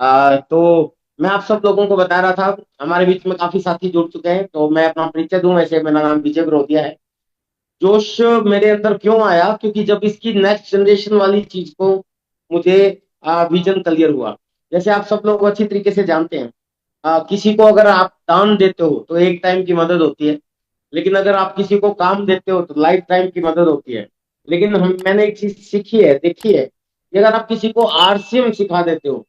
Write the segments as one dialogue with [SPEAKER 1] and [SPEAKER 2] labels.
[SPEAKER 1] तो मैं आप सब लोगों को बता रहा था, हमारे बीच में काफी साथी जुड़ चुके हैं, तो मैं अपना परिचय दूं। वैसे मेरा नाम विजय विरोधिया है। जोश मेरे अंदर क्यों आया, क्योंकि जब इसकी नेक्स्ट जनरेशन वाली चीज को मुझे विजन क्लियर हुआ। जैसे आप सब लोग अच्छी तरीके से जानते हैं, किसी को अगर आप दान देते हो तो एक टाइम की मदद होती है, लेकिन अगर आप किसी को काम देते हो तो लाइफ टाइम की मदद होती है। लेकिन मैंने एक चीज सीखी है, देखी है, कि अगर आप किसी को आरसीएम सिखा देते हो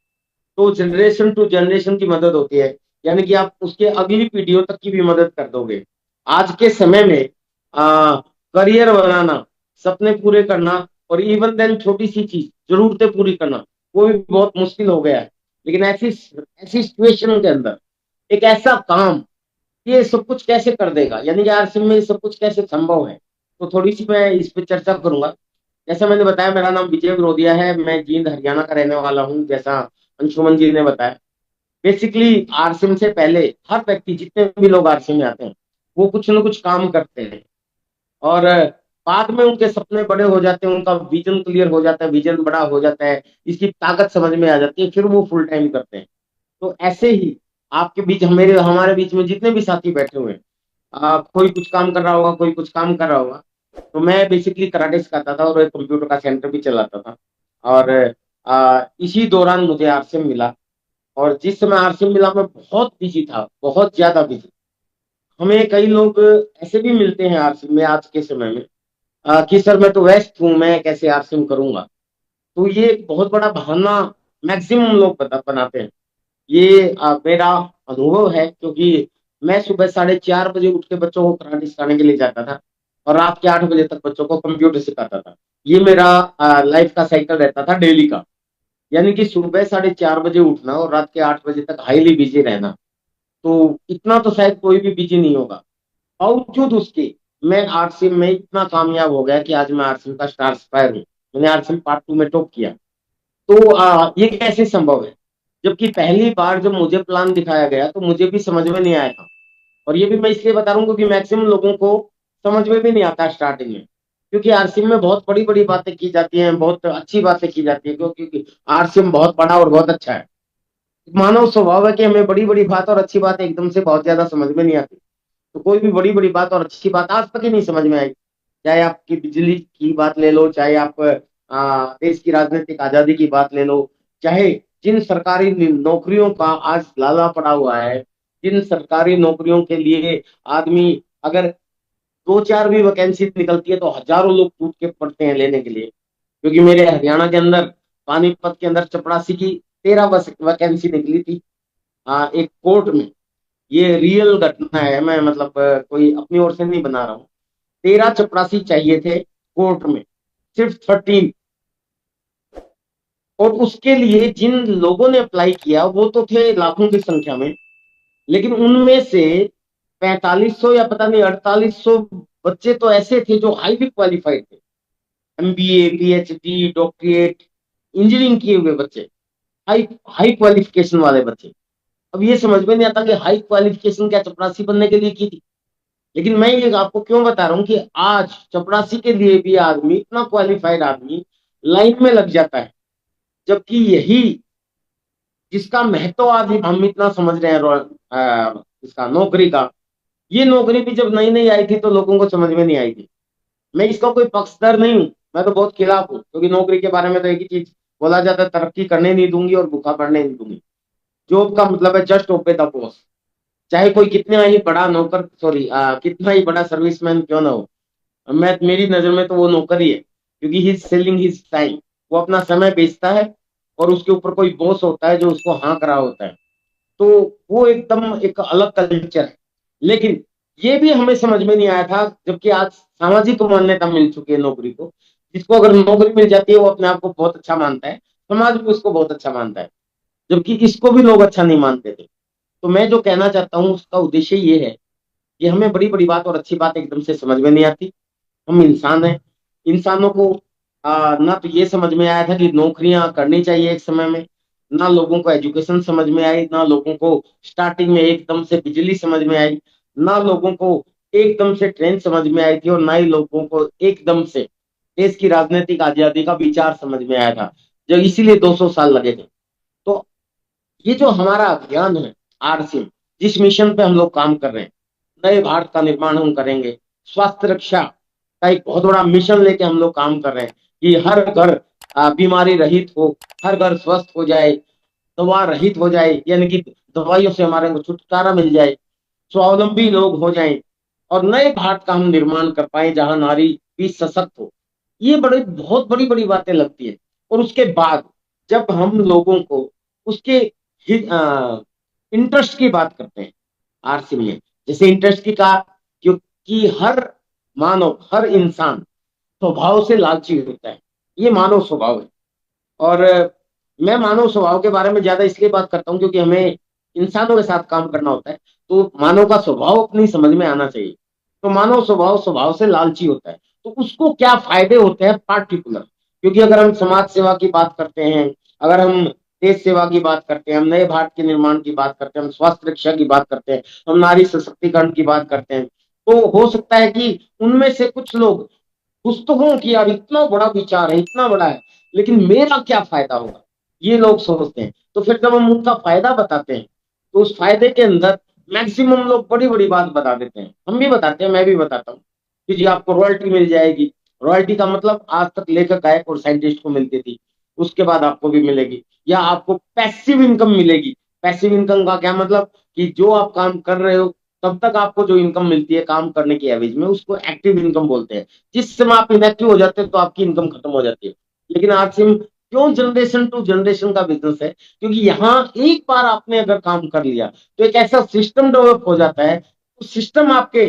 [SPEAKER 1] तो जनरेशन टू जनरेशन की मदद होती है। यानी कि आप उसके अगली पीढ़ियों तक की भी मदद कर दोगे। आज के समय में करियर बनाना, सपने पूरे करना, और इवन देन छोटी सी चीज जरूरतें पूरी करना, वो भी बहुत मुश्किल हो गया है। लेकिन ऐसी ऐसी सिचुएशन के अंदर एक ऐसा काम, ये सब कुछ कैसे कर देगा, यानी कि आरसीएम में ये सब कुछ कैसे संभव है। तो थोड़ी सी मैं इस पे चर्चा करूंगा। जैसा मैंने बताया, मेरा नाम विजय विरोधिया है, मैं जींद हरियाणा का रहने वाला हूँ, जैसा अंशुमन जी ने बताया। बेसिकली आरसीएम से पहले हर व्यक्ति, जितने भी लोग आरसीएम में आते हैं, वो कुछ ना कुछ काम करते हैं, और बाद में उनके सपने बड़े हो जाते हैं, उनका विजन क्लियर हो जाता है, विजन बड़ा हो जाता है, इसकी ताकत समझ में आ जाती है, फिर वो फुल टाइम करते हैं। तो ऐसे ही आपके बीच, मेरे हमारे बीच में जितने भी साथी बैठे हुए हैं, कोई कुछ काम कर रहा होगा, कोई कुछ काम कर रहा होगा। तो मैं बेसिकली कराटे सिखाता था और एक कंप्यूटर का सेंटर भी चलाता था। और इसी दौरान मुझे आरसीएम मिला, और जिस समय आरसीएम मिला मैं बहुत बिजी था, बहुत ज्यादा बिजी। हमें कई लोग ऐसे भी मिलते हैं आरसीएम में आज के समय में, कि सर मैं तो व्यस्त हूँ, मैं कैसे आरसीएम करूंगा। तो ये एक बहुत बड़ा बहाना मैक्सिमम लोग बनाते हैं। ये मेरा अनुभव है, क्योंकि मैं सुबह 4:30 बजे उठ के बच्चों को कराटे सिखाने के लिए जाता था, और रात के 8 बजे तक बच्चों को कंप्यूटर सिखाता था। ये मेरा लाइफ का साइकिल रहता था डेली का। यानी कि सुबह 4:30 बजे उठना और रात के 8 बजे तक हाईली बिजी रहना। तो इतना तो शायद कोई भी बिजी नहीं होगा। बावजूद उसके मैं आरसीएम में इतना कामयाब हो गया कि आज मैं आरसीएम का स्टार स्पायर हूँ। मैंने आरसीएम पार्ट 2 में टॉप किया। तो ये कैसे संभव है, जबकि पहली बार जब मुझे प्लान दिखाया गया तो मुझे भी समझ में नहीं आया था। और ये भी मैं इसलिए बता रहा हूँ क्योंकि मैक्सिमम लोगों को समझ में भी नहीं आता स्टार्टिंग में, क्योंकि आरसीएम में बहुत बड़ी बड़ी बातें की जाती हैं, बहुत अच्छी बातें की जाती है, क्योंकि आरसीएम बहुत बड़ा और बहुत अच्छा है। मानव स्वभाव है कि हमें बड़ी बड़ी बात और अच्छी बात एकदम से बहुत ज्यादा समझ में नहीं आती। तो कोई भी बड़ी बड़ी बात और अच्छी बात आज तक ही नहीं समझ में आई। चाहे आपकी बिजली की बात ले लो, चाहे आप देश की राजनीतिक आजादी की बात ले लो, चाहे जिन सरकारी नौकरियों का आज लाला पड़ा हुआ है, जिन सरकारी नौकरियों के लिए आदमी, अगर दो चार भी वैकेंसी निकलती है तो हजारों लोग टूट के पड़ते हैं लेने के लिए। क्योंकि मेरे हरियाणा के अंदर, पानीपत के अंदर चपरासी की 13 वैकेंसी निकली थी, एक कोर्ट में। ये रियल घटना है, मैं मतलब कोई अपनी ओर से नहीं बना रहा हूँ। 13 चपरासी चाहिए थे कोर्ट में, सिर्फ 13। और उसके लिए जिन लोगों ने अप्लाई किया वो तो थे लाखों की संख्या में, लेकिन उनमें से 4500 या पता नहीं 4800 बच्चे तो ऐसे थे जो हाईली क्वालिफाइड थे, एमबीए, पीएचडी, डॉक्टरेट, इंजीनियरिंग किए हुए बच्चे, हाई हाई क्वालिफिकेशन वाले बच्चे। अब ये समझ में नहीं आता कि हाई क्वालिफिकेशन क्या चपरासी बनने के लिए की थी। लेकिन मैं ये आपको क्यों बता रहा हूँ कि आज चपरासी के लिए भी आदमी, इतना क्वालिफाइड आदमी, लाइन में लग जाता है। जबकि यही जिसका महत्व आज हम इतना समझ रहे हैं, इसका नौकरी का, ये नौकरी भी जब नई नई आई थी तो लोगों को समझ में नहीं आई थी। मैं इसका कोई पक्षधर नहीं हूँ, मैं तो बहुत खिलाफ हूँ, क्योंकि नौकरी के बारे में तो एक ही चीज बोला जाता है, तरक्की करने नहीं दूंगी और भूखा पड़ने नहीं दूंगी। जॉब का मतलब है जस्ट ओबे द बॉस। चाहे कोई कितना ही बड़ा नौकर, सॉरी, कितना ही बड़ा सर्विसमैन क्यों ना हो, मैं मेरी नजर में तो वो नौकर ही है, क्योंकि ही सेलिंग हिज टाइम। वो अपना समय बेचता है, और उसके ऊपर कोई बॉस होता है जो उसको हाँ करा होता है। तो वो एकदम एक अलग कल्चर है। लेकिन ये भी हमें समझ में नहीं आया था, जबकि आज सामाजिक मान्यता मिल चुकी है नौकरी को। जिसको अगर नौकरी मिल जाती है वो अपने आप को बहुत अच्छा मानता है, समाज भी उसको बहुत अच्छा मानता है, जबकि इसको भी लोग अच्छा नहीं मानते थे। तो मैं जो कहना चाहता हूँ उसका उद्देश्य ये है कि हमें बड़ी बड़ी बात और अच्छी बात एकदम से समझ में नहीं आती। हम इंसान हैं। इंसानों को ना तो ये समझ में आया था कि नौकरियां करनी चाहिए एक समय में, ना लोगों को एजुकेशन समझ में आई, ना लोगों को स्टार्टिंग में एकदम से बिजली समझ में आई, ना लोगों को एकदम से ट्रेन समझ में आई थी, और ना ही लोगों को एकदम से देश की राजनीतिक आजादी का विचार समझ में आया था, जो इसीलिए 200 साल लगे थे। तो ये जो हमारा अभियान है आरसीएम, जिस मिशन पे हम लोग काम कर रहे हैं, नए भारत का निर्माण हम करेंगे, स्वास्थ्य रक्षा का एक बहुत बड़ा मिशन लेके हम लोग काम कर रहे हैं कि हर घर बीमारी रहित हो, हर घर स्वस्थ हो जाए, दवा रहित हो जाए, यानी कि दवाइयों से हमारे को छुटकारा मिल जाए, स्वावलंबी लोग हो जाएं और नए भारत का हम निर्माण कर पाए जहां नारी भी सशक्त हो। ये बड़े बहुत बड़ी बड़ी बातें लगती है। और उसके बाद जब हम लोगों को उसके इंटरेस्ट की बात करते हैं आरसी में, जैसे इंटरेस्ट की कहा, क्योंकि हर मानव, हर इंसान स्वभाव से लालची होता है, ये मानव स्वभाव है। और मैं मानव स्वभाव के बारे में ज्यादा इसलिए बात करता हूँ क्योंकि हमें इंसानों के साथ काम करना होता है, तो मानव का स्वभाव अपनी समझ में आना चाहिए। तो मानव स्वभाव स्वभाव से लालची होता है, तो उसको क्या फायदे होते हैं पार्टिकुलर, क्योंकि अगर हम समाज सेवा की बात करते हैं, अगर हम देश सेवा की बात करते हैं, हम नए भारत के निर्माण की बात करते हैं, हम स्वास्थ्य रक्षा की बात करते हैं, हम नारी सशक्तिकरण की बात करते हैं, तो हो सकता है कि उनमें से कुछ लोग कुछ तो हो कि यार इतना बड़ा विचार है, इतना बड़ा है, लेकिन मेरा क्या फायदा होगा, ये लोग सोचते हैं। तो फिर जब हम उनका फायदा बताते हैं तो उस फायदे के अंदर मैक्सिमम लोग बड़ी बड़ी बात बता देते हैं। हम भी बताते हैं, मैं भी बताता हूँ कि जी आपको रॉयल्टी मिल जाएगी। रॉयल्टी का मतलब आज तक लेखक गायक और साइंटिस्ट को मिलती थी, उसके बाद आपको भी मिलेगी, या आपको पैसिव इनकम मिलेगी। पैसिव इनकम का क्या मतलब कि जो आप काम कर रहे हो तब तक आपको जो इनकम मिलती है काम करने की एवरेज में, उसको एक्टिव इनकम बोलते हैं। जिस समय आप इनएक्टिव हो जाते हैं तो आपकी इनकम खत्म हो जाती है। लेकिन आरसीएम क्यों जनरेशन टू जनरेशन का बिजनेस है, क्योंकि यहाँ एक बार आपने अगर काम कर लिया तो एक ऐसा सिस्टम डेवलप हो जाता है, तो सिस्टम आपके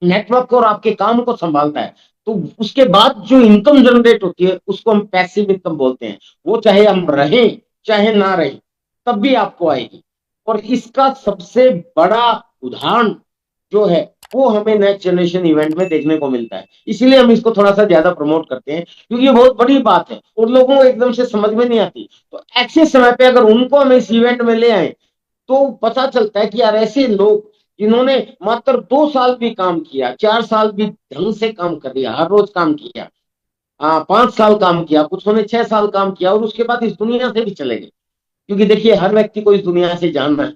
[SPEAKER 1] नेटवर्क और आपके काम को संभालता है। तो उसके बाद जो इनकम जनरेट होती है उसको हम पैसिव इनकम बोलते हैं। वो चाहे हम रहें चाहे ना रहें तब भी आपको आएगी। और इसका सबसे बड़ा उदाहरण जो है वो हमें नेक्स्ट जनरेशन इवेंट में देखने को मिलता है। इसीलिए हम इसको थोड़ा सा ज्यादा प्रमोट करते हैं, क्योंकि ये बहुत बड़ी बात है और लोगों को एकदम से समझ में नहीं आती। तो ऐसे समय पे अगर उनको हम इस इवेंट में ले आए तो पता चलता है कि यार ऐसे लोग जिन्होंने मात्र 2 साल भी काम किया, 4 साल भी ढंग से काम कर लिया, हर रोज काम किया, 5 साल काम किया, कुछ ने 6 साल काम किया और उसके बाद इस दुनिया से भी चले गए। क्योंकि देखिए हर व्यक्ति को इस दुनिया से जानना है,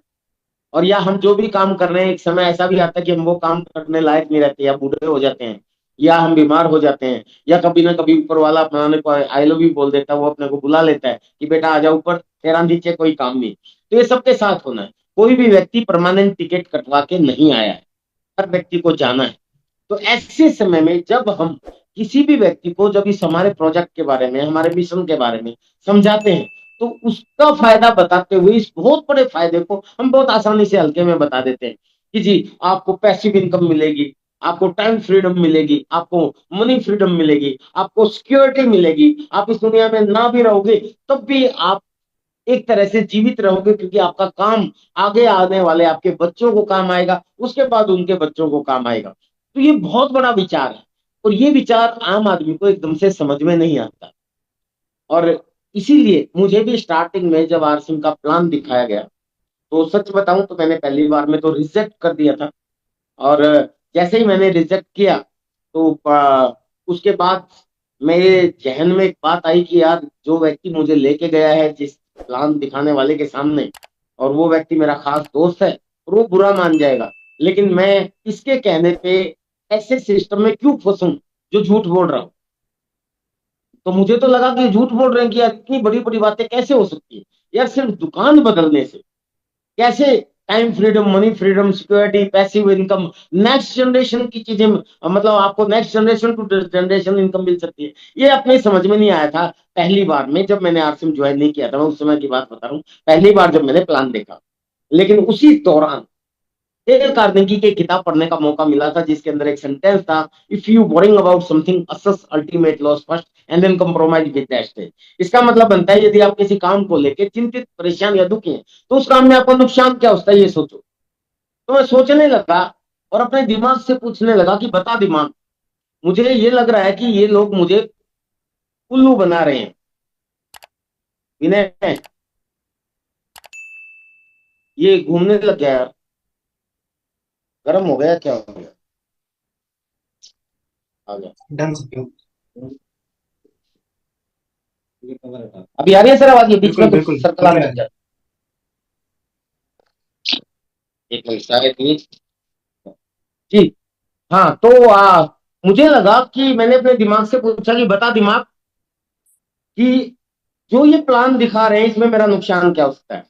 [SPEAKER 1] और या हम जो भी काम कर रहे हैं एक समय ऐसा भी आता है कि हम वो काम करने लायक नहीं रहते, या बूढ़े हो जाते हैं, या हम बीमार हो जाते हैं, या कभी ना कभी ऊपर वाला अपने को आई लव यू बोल देता है, वो अपने को बुला लेता है कि बेटा आ जाओ ऊपर, तेरा नीचे कोई काम नहीं। तो ये सबके साथ होना है। कोई भी व्यक्ति परमानेंट टिकट कटवा के नहीं आया है, हर व्यक्ति को जाना है। तो ऐसे समय में जब हम किसी भी व्यक्ति को जब इस हमारे प्रोजेक्ट के बारे में, हमारे मिशन के बारे में समझाते हैं, तो उसका फायदा बताते हुए इस बहुत बड़े फायदे को हम बहुत आसानी से हल्के में बता देते हैं कि जी आपको पैसिव इनकम मिलेगी, आपको टाइम फ्रीडम मिलेगी, आपको मनी फ्रीडम मिलेगी, आपको सिक्योरिटी मिलेगी, आप इस दुनिया में ना भी रहोगे तब भी आप एक तरह से जीवित रहोगे, क्योंकि आपका काम आगे आने वाले आपके बच्चों को काम आएगा, उसके बाद उनके बच्चों को काम आएगा। तो ये बहुत बड़ा विचार है, और ये विचार आम आदमी को एकदम से समझ में नहीं आता। और इसीलिए मुझे भी स्टार्टिंग में जब आरसिम का प्लान दिखाया गया तो सच बताऊं तो मैंने पहली बार में तो रिजेक्ट कर दिया था। और जैसे ही मैंने रिजेक्ट किया तो उसके बाद मेरे जहन में एक बात आई कि यार जो व्यक्ति मुझे लेके गया है जिस प्लान दिखाने वाले के सामने, और वो व्यक्ति मेरा खास दोस्त है, और वो बुरा मान जाएगा, लेकिन मैं इसके कहने पे ऐसे सिस्टम में क्यों फंसूं जो झूठ बोल रहा हूँ। तो मुझे तो लगा कि झूठ बोल रहे हैं कि यार इतनी बड़ी बड़ी बातें कैसे हो सकती है, यार सिर्फ दुकान बदलने से कैसे time freedom, money freedom, security, passive income, next generation की चीजें, मतलब आपको next generation to generation income मिल सकती है। ये अपने समझ में नहीं आया था पहली बार में जब मैंने आरसीएम ज्वाइन नहीं किया था। मैं उस समय की बात बता रहा हूँ, पहली बार जब मैंने प्लान देखा। लेकिन उसी दौरान डेल कार्नेगी की किताब पढ़ने का मौका मिला था जिसके अंदर एक सेंटेंस था, if you worrying about something assess ultimate loss first and then compromise with that stage. इसका मतलब बनता है यदि आप किसी काम को लेके चिंतित, परेशान या दुखी हैं तो उस काम में आपको नुकसान क्या होता है ये सोचो। तो मैं सोचने लगा और अपने दिमाग से पूछने लगा कि बता दिमाग, मुझे ये लग रहा है कि ये लोग मुझे उल्लू बना रहे हैं। विनय, ये घूमने लग गया यार, गर्म हो गया क्या हो गया, आ गया।
[SPEAKER 2] डन सकते हो।
[SPEAKER 1] अभी आ रही है सर आवाज, ये बीच में
[SPEAKER 2] बिल्कुल
[SPEAKER 1] कुछ
[SPEAKER 2] बिल्कुल
[SPEAKER 1] सर्कल
[SPEAKER 2] क्लियर
[SPEAKER 1] आने
[SPEAKER 2] है।
[SPEAKER 1] लग जाता एक मिनट शायद ये जी। हाँ तो मुझे लगा कि मैंने अपने दिमाग से पूछा कि बता दिमाग कि जो ये प्लान दिखा रहे हैं इसमें मेरा नुकसान क्या हो सकता है।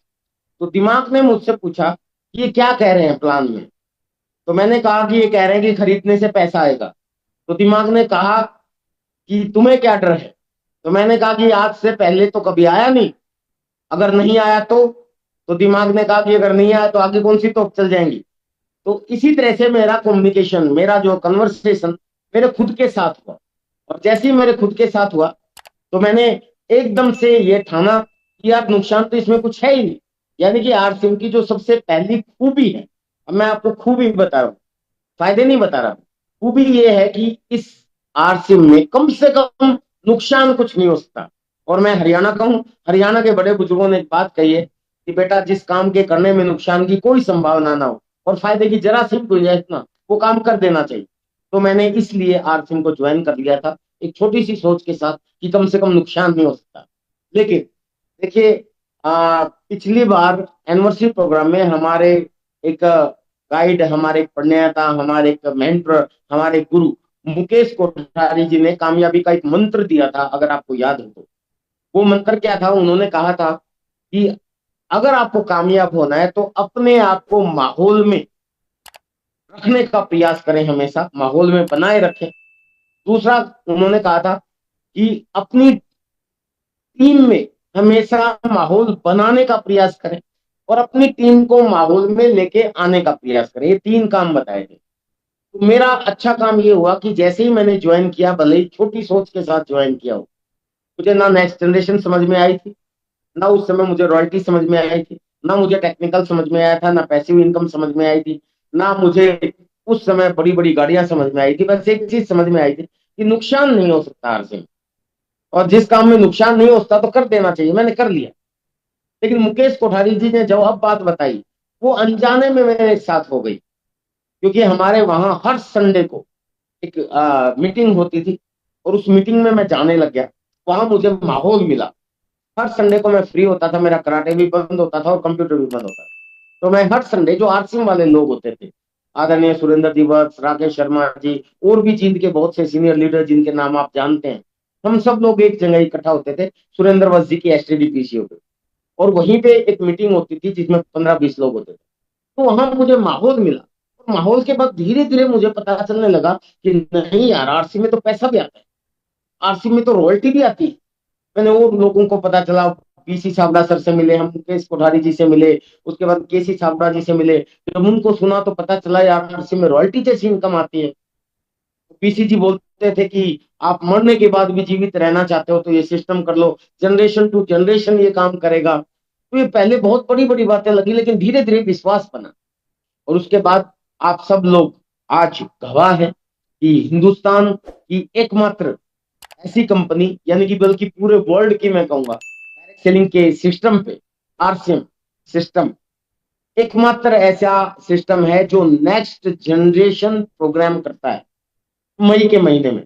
[SPEAKER 1] तो दिमाग ने मुझसे पूछा कि ये क्या कह रहे हैं प्लान में। तो मैंने कहा कि ये कह रहे हैं कि खरीदने से पैसा आएगा। तो दिमाग ने कहा कि तुम्हें क्या डर है। तो मैंने कहा कि आज से पहले तो कभी आया नहीं, अगर नहीं आया तो दिमाग ने कहा कि अगर नहीं आया तो आगे कौन सी तोप चल जाएंगी। तो इसी तरह से मेरा कम्युनिकेशन, मेरा जो कन्वर्सेशन मेरे खुद के साथ हुआ। और जैसे ही मेरे खुद के साथ हुआ तो मैंने एकदम से ये ठाना कि यार नुकसान तो इसमें कुछ है ही नहीं। यानी कि आर सिम की जो सबसे पहली खूबी है, अब मैं आपको खूबी बता रहा हूँ, फायदे नहीं बता रहा। खूबी ये है कि इस आर सिम में कम से कम नुकसान कुछ नहीं हो सकता। और मैं हरियाणा का हूँ, हरियाणा के बड़े बुजुर्गों ने एक बात कही है कि बेटा जिस काम के करने में नुकसान की कोई संभावना ना हो और फायदे की जरा सी गुंजाइश ना, वो काम कर देना चाहिए। तो मैंने इसलिए आर सिम को ज्वाइन कर लिया था, एक छोटी सी सोच के साथ कि कम से कम नुकसान नहीं हो सकता। लेकिन देखिए, पिछली बार एनिवर्सरी प्रोग्राम में हमारे एक गाइड, हमारे एक प्रणेता, हमारे एक मेंटर, हमारे गुरु मुकेश कोठारी जी ने कामयाबी का एक मंत्र दिया था, अगर आपको याद हो तो। वो मंत्र क्या था? उन्होंने कहा था कि अगर आपको कामयाब होना है तो अपने आप को माहौल में रखने का प्रयास करें, हमेशा माहौल में बनाए रखें। दूसरा उन्होंने कहा था कि अपनी टीम में हमेशा माहौल बनाने का प्रयास करें और अपनी टीम को माहौल में लेके आने का प्रयास करें। ये तीन काम बताए थे। तो मेरा अच्छा काम ये हुआ कि जैसे ही मैंने ज्वाइन किया, भले ही छोटी सोच के साथ ज्वाइन किया हो, मुझे ना नेक्स्ट जनरेशन समझ में आई थी, ना उस समय मुझे रॉयल्टी समझ में आई थी, ना मुझे टेक्निकल समझ में आया था, ना पैसिव इनकम समझ में आई थी, ना मुझे उस समय बड़ी बड़ी गाड़ियां समझ में आई थी। बस एक चीज समझ में आई थी कि नुकसान नहीं हो सकता हर से, और जिस काम में नुकसान नहीं होता तो कर देना चाहिए। मैंने कर लिया। लेकिन मुकेश कोठारी जी ने जब अब बात बताई, वो अनजाने में मेरे साथ हो गई, क्योंकि हमारे वहां हर संडे को एक मीटिंग होती थी और उस मीटिंग में मैं जाने लग गया। वहां मुझे माहौल मिला। हर संडे को मैं फ्री होता था, मेरा कराटे भी बंद होता था और कंप्यूटर भी बंद होता था। तो मैं हर संडे, जो आरसीएम वाले लोग होते थे, आदरणीय सुरेंद्र दिवस, राकेश शर्मा जी, और भी जींद के बहुत से सीनियर लीडर जिनके नाम आप जानते हैं, हम सब लोग एक जगह इकट्ठा होते थे सुरेंद्र वस जी की एसटीडी पीसीओ पे। और वहीं पे एक मीटिंग होती थी जिसमें 15-20 लोग होते थे। तो वहां मुझे माहौल मिला। और माहौल के बाद धीरे धीरे मुझे पता चलने लगा कि नहीं यार, आरसी में तो पैसा भी आता है, आरसी में तो रॉयल्टी भी आती है। मैंने और लोगों को पता चला, पीसी छाबड़ा सर से मिले हम, मुकेश कोठारी जी से मिले, उसके बाद केसी छाबड़ा जी से मिले। जब उनको सुना तो पता चला यार आरसी में रॉयल्टी जैसी इनकम आती है। पीसी जी बोलते थे कि आप मरने के बाद भी जीवित रहना चाहते हो तो ये सिस्टम कर लो, जनरेशन टू जनरेशन ये काम करेगा। तो ये पहले बहुत बड़ी बड़ी बातें लगी, लेकिन धीरे धीरे विश्वास बना। और उसके बाद आप सब लोग आज गवाह हैं कि हिंदुस्तान की एकमात्र ऐसी कंपनी, यानी कि बल्कि पूरे वर्ल्ड की मैं कहूंगा, डायरेक्ट सेलिंग के सिस्टम पे आरसीएम सिस्टम एकमात्र ऐसा सिस्टम है जो नेक्स्ट जनरेशन प्रोग्राम करता है मई के महीने में।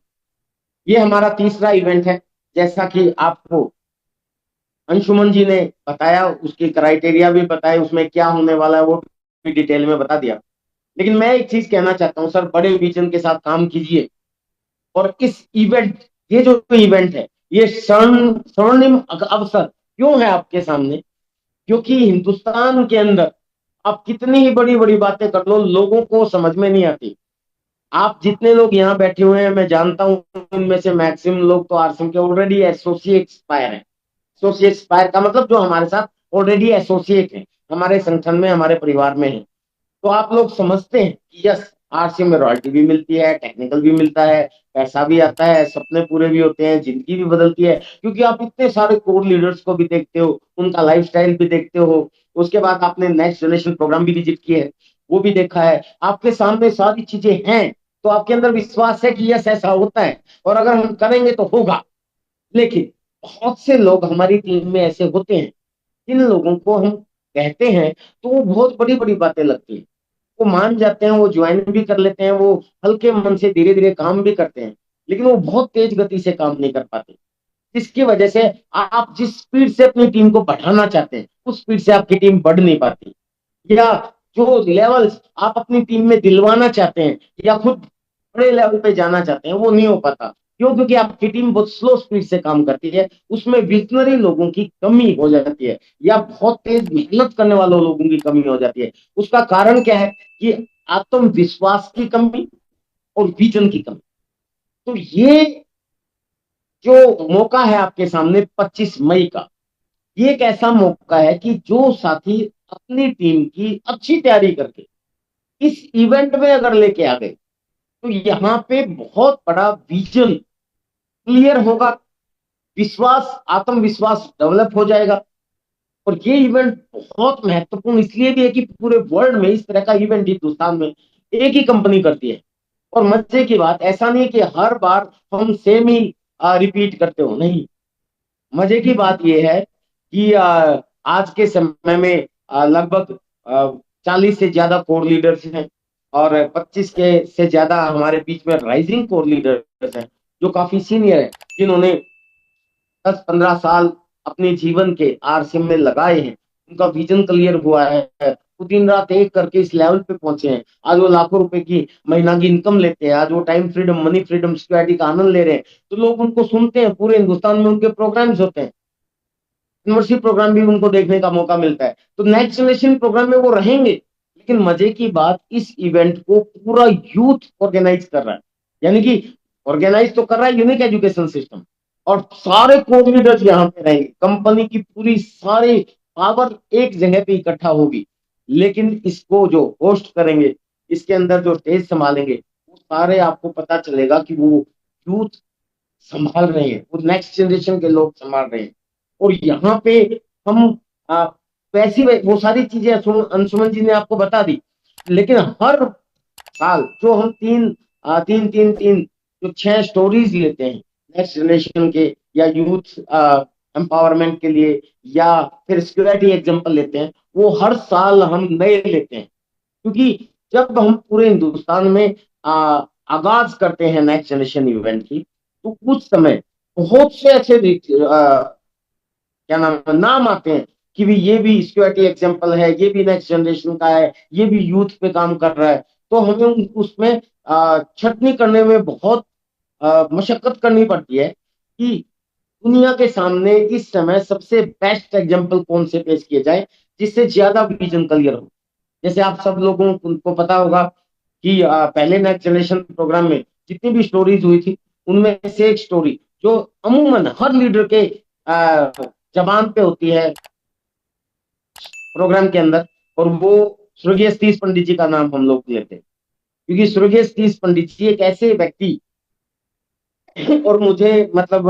[SPEAKER 1] ये हमारा तीसरा इवेंट है। जैसा कि आपको अंशुमन जी ने बताया, उसकी क्राइटेरिया भी बताए, उसमें क्या होने वाला है वो भी डिटेल में बता दिया। लेकिन मैं एक चीज कहना चाहता हूं सर, बड़े विजन के साथ काम कीजिए। और इस इवेंट, ये जो इवेंट है, ये स्वर्णिम अवसर क्यों है आपके सामने? क्योंकि हिंदुस्तान के अंदर आप कितनी ही बड़ी बड़ी बातें कर लो, लोगों को समझ में नहीं आती। आप जितने लोग यहाँ बैठे हुए हैं, मैं जानता हूं उनमें से मैक्सिमम लोग तो आरसीएम के ऑलरेडी एसोसिएट एक्सपायर हैं। एसोसिएट एक्सपायर का मतलब जो हमारे साथ ऑलरेडी एसोसिएट है, हमारे संगठन में, हमारे परिवार में है। तो आप लोग समझते हैं कि यस, आरसीएम में रॉयल्टी भी मिलती है, टेक्निकल भी मिलता है, पैसा भी आता है, सपने पूरे भी होते हैं, जिंदगी भी बदलती है। क्योंकि आप इतने सारे कोर लीडर्स को भी देखते हो, उनका लाइफस्टाइल भी देखते हो। उसके बाद आपने नेक्स्ट जनरेशन प्रोग्राम भी विजिट किए हैं, वो भी देखा है, आपके सामने सारी चीजें हैं। तो आपके अंदर विश्वास है कि यस ऐसा होता है और अगर हम करेंगे तो होगा। लेकिन बहुत से लोग हमारी टीम में ऐसे होते हैं, जिन लोगों को हम कहते हैं तो वो बहुत बड़ी बड़ी बातें लगती है, वो मान जाते हैं, वो ज्वाइन भी कर लेते हैं, वो हल्के मन से धीरे धीरे काम भी करते हैं, लेकिन वो बहुत तेज गति से काम नहीं कर पाते। जिसकी वजह से आप जिस स्पीड से अपनी टीम को बढ़ाना चाहते हैं, उस स्पीड से आपकी टीम बढ़ नहीं पाती। या जो लेवल्स आप अपनी टीम में दिलवाना चाहते हैं या खुद बड़े लेवल पे जाना चाहते हैं, वो नहीं हो पाता। क्यों? क्योंकि आपकी टीम बहुत स्लो स्पीड से काम करती है, उसमें विजनरी लोगों की कमी हो जाती है या बहुत तेज मेहनत करने वाले लोगों की कमी हो जाती है। उसका कारण क्या है कि आत्मविश्वास की कमी और विजन की कमी। तो ये जो मौका है आपके सामने 25 मई का, ये एक ऐसा मौका है कि जो साथी अपनी टीम की अच्छी तैयारी करके इस इवेंट में अगर लेके आ गए, तो यहाँ पे बहुत बड़ा विजन क्लियर होगा, विश्वास आत्मविश्वास डेवलप हो जाएगा। और ये इवेंट बहुत महत्वपूर्ण इसलिए भी है कि पूरे वर्ल्ड में इस तरह का इवेंट हिंदुस्तान में एक ही कंपनी करती है। और मजे की बात ऐसा नहीं कि हर बार हम सेम ही रिपीट करते हो, नहीं। मजे की बात यह है कि आज के समय में लगभग 40 से ज्यादा कोर लीडर्स हैं और 25 के से ज्यादा हमारे बीच में राइजिंग कोर लीडर्स हैं, जो काफी सीनियर हैं, जिन्होंने 10-15 साल अपने जीवन के आरसीएम में लगाए हैं। उनका विजन क्लियर हुआ है, वो दिन रात एक करके इस लेवल पे पहुंचे हैं। आज वो लाखों रुपए की महीना की इनकम लेते हैं, आज वो time freedom, money freedom, security का आनंद ले रहे हैं। तो लोग उनको सुनते हैं, पूरे हिंदुस्तान में उनके प्रोग्राम्स होते हैं, यूनिवर्सिटी प्रोग्राम भी उनको देखने का मौका मिलता है। तो नेक्स्ट जनरेशन प्रोग्राम में वो रहेंगे। लेकिन मजे की बात, इस इवेंट को पूरा यूथ ऑर्गेनाइज कर रहा है, यानी कि ऑर्गेनाइज तो कर रहा है यूनिक एजुकेशन सिस्टम, और सारे कोर लीडर्स यहाँ पे रहेंगे। कंपनी की पूरी सारी पावर एक जगह पे इकट्ठा होगी। लेकिन इसको जो होस्ट करेंगे, इसके अंदर जो स्टेज संभालेंगे, वो सारे आपको पता चलेगा कि वो यूथ संभाल रहे हैं, वो नेक्स्ट जनरेशन के लोग संभाल रहे हैं। और यहाँ पे हम वैसी वो सारी चीजें अंशुमन जी ने आपको बता दी। लेकिन हर साल जो हम तीन तीन तीन जो 6 स्टोरीज लेते हैं नेक्स्ट जनरेशन के या यूथ एम्पावरमेंट के लिए, या फिर सिक्योरिटी एग्जांपल लेते हैं, वो हर साल हम नए लेते हैं। क्योंकि जब हम पूरे हिंदुस्तान में आगाज करते हैं नेक्स्ट जनरेशन इवेंट की, तो उस समय बहुत से ऐसे क्या नाम आते हैं कि भी ये भी सिक्योरिटी एग्जांपल है, ये भी नेक्स्ट जनरेशन का है, ये भी यूथ पे काम कर रहा है। तो हमें उसमें छटनी करने में बहुत मशक्कत करनी पड़ती है कि दुनिया के सामने इस समय सबसे बेस्ट एग्जांपल कौन से पेश किए जाए, जिससे ज्यादा विजन क्लियर हो। जैसे आप सब लोगों को पता होगा कि पहले नेक्स्ट जनरेशन प्रोग्राम में जितनी भी स्टोरीज हुई थी, उनमें से एक स्टोरी जो अमूमन हर लीडर के जबान पे होती है प्रोग्राम के अंदर, और वो स्वर्गीय सतीश पंडित जी का नाम हम लोग लेते हैं। क्योंकि स्वर्गीय सतीश पंडित जी एक ऐसे व्यक्ति और मुझे मतलब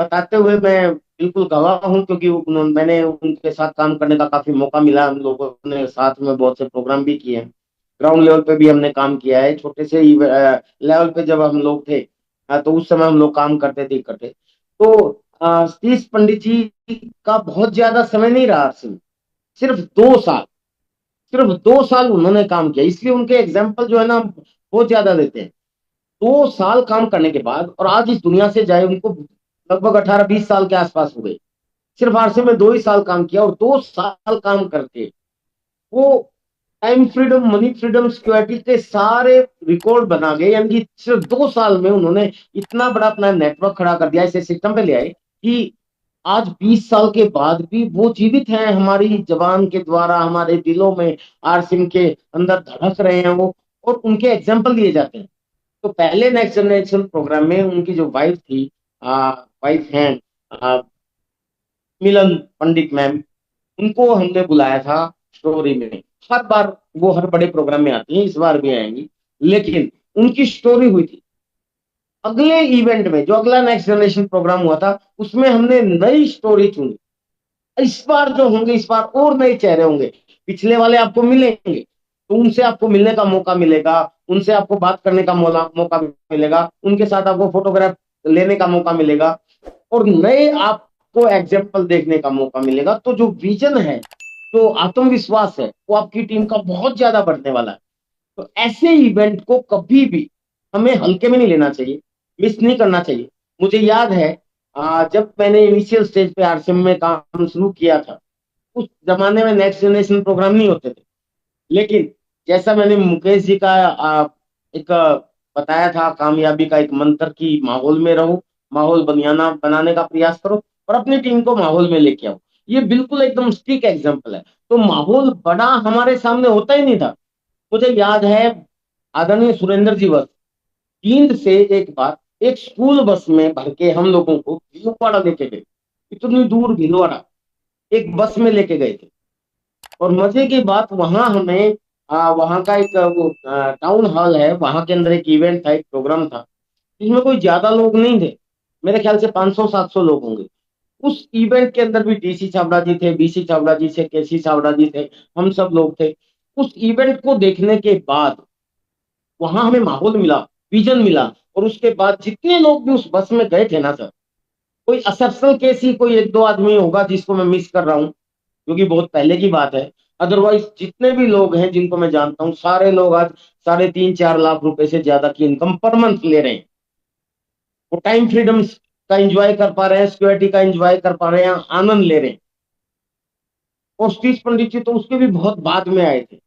[SPEAKER 1] बताते हुए मैं बिल्कुल गवाह हूँ, क्योंकि मैंने उनके साथ काम करने का काफी मौका मिला। हम लोगों ने साथ में बहुत से प्रोग्राम भी किए हैं, ग्राउंड लेवल पे भी हमने काम किया है, छोटे से लेवल पे जब हम लोग थे, तो उस समय हम लोग काम करते थे इकट्ठे। तो सतीश पंडित जी का बहुत ज्यादा समय नहीं रहा सिर्फ सिर्फ 2 साल, सिर्फ 2 साल उन्होंने काम किया, इसलिए उनके एग्जाम्पल जो है ना बहुत ज्यादा देते हैं। 2 साल काम करने के बाद और आज इस दुनिया से जाए उनको लगभग 18-20 साल के आसपास हो गए। सिर्फ आरसे में 2 ही साल काम किया, और 2 साल काम करके वो time freedom, money freedom, security के सारे रिकॉर्ड बना गए। यानी कि सिर्फ 2 साल में उन्होंने इतना बड़ा अपना नेटवर्क खड़ा कर दिया, ऐसे सिस्टम पे ले आए कि आज 20 साल के बाद भी वो जीवित हैं हमारी जबान के द्वारा, हमारे दिलों में आरसिम के अंदर धड़क रहे हैं वो, और उनके एग्जाम्पल दिए जाते हैं। तो पहले नेक्स्ट जनरेशन प्रोग्राम में उनकी जो वाइफ थी, वाइफ हैं आ, मिलन पंडित मैम, उनको हमने बुलाया था स्टोरी में। हर बार वो हर बड़े प्रोग्राम में आती हैं, इस बार भी आएंगी। लेकिन उनकी स्टोरी हुई थी अगले इवेंट में, जो अगला नेक्स्ट जनरेशन प्रोग्राम हुआ था, उसमें हमने नई स्टोरी चुनी। इस बार जो होंगे, इस बार और नए चेहरे होंगे। पिछले वाले आपको मिलेंगे तो उनसे आपको मिलने का मौका मिलेगा, उनसे आपको बात करने का मौका मिलेगा, उनके साथ आपको फोटोग्राफ लेने का मौका मिलेगा, और नए आपको एग्जाम्पल देखने का मौका मिलेगा। तो जो विजन है, जो आत्मविश्वास है, वो आपकी टीम का बहुत ज्यादा बढ़ने वाला है। तो ऐसे इवेंट को कभी भी हमें हल्के में नहीं लेना चाहिए, मिस नहीं करना चाहिए। मुझे याद है जब मैंने इनिशियल स्टेज पे आरसीएम में काम शुरू किया था, उस जमाने में नेक्स्ट जनरेशन प्रोग्राम नहीं होते थे। लेकिन जैसा मैंने मुकेश जी का एक बताया था, कामयाबी का एक मंत्र की माहौल में रहो, माहौल बनियाना बनाने का प्रयास करो और अपनी टीम को माहौल में लेके आओ। ये बिल्कुल एकदम स्टिक एग्जाम्पल है। तो माहौल बड़ा हमारे सामने होता ही नहीं था। मुझे याद है, आदरणीय सुरेंद्र जी बस जींद से एक बार एक स्कूल बस में भर के हम लोगों को भीलवाड़ा लेके गए। इतनी दूर भीलवाड़ा एक बस में लेके गए थे। और मजे की बात, वहां हमें वहां का एक वो टाउन हॉल है, वहां के अंदर एक इवेंट था, एक प्रोग्राम था, जिसमें कोई ज्यादा लोग नहीं थे। मेरे ख्याल से 500-700 लोग होंगे। उस इवेंट के अंदर भी डीसी छाबड़ा जी थे, बीसी छाबड़ा जी थे, केसी छाबड़ा जी थे, हम सब लोग थे। उस इवेंट को देखने के बाद वहां हमें माहौल मिला, विजन मिला। और उसके बाद जितने लोग भी उस बस में गए थे ना सर, कोई एक्सेप्शनल केस ही कोई एक दो आदमी होगा जिसको मैं मिस कर रहा हूँ, क्योंकि बहुत पहले की बात है। अदरवाइज जितने भी लोग हैं जिनको मैं जानता हूँ, सारे लोग आज 3.5-4 लाख रुपए से ज्यादा की इनकम पर मंथ ले रहे हैं। वो टाइम फ्रीडम का एंजॉय कर पा रहे हैं, सिक्योरिटी का एंजॉय कर पा रहे हैं, आनंद ले रहे हैं। और सतीश पंडित जी तो उसके भी बहुत बाद में आए थे,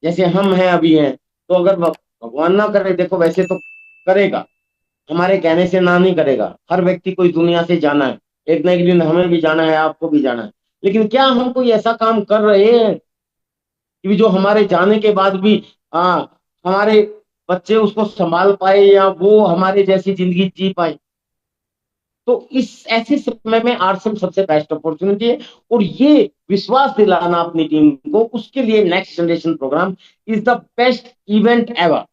[SPEAKER 1] जैसे हम हैं अभी हैं। तो अगर भगवान ना करे, देखो वैसे तो करेगा, हमारे कहने से ना नहीं करेगा। हर व्यक्ति को इस दुनिया से जाना है, एक ना एक दिन हमें भी जाना है, आपको भी जाना है। लेकिन क्या हम कोई ऐसा काम कर रहे हैं कि जो हमारे जाने के बाद भी हमारे बच्चे उसको संभाल पाए, या वो हमारे जैसी जिंदगी जी पाए? तो इस ऐसे समय में आरसीएम सबसे बेस्ट अपॉर्चुनिटी है। और ये विश्वास दिलाना अपनी टीम को, उसके लिए next generation programme is the best event ever.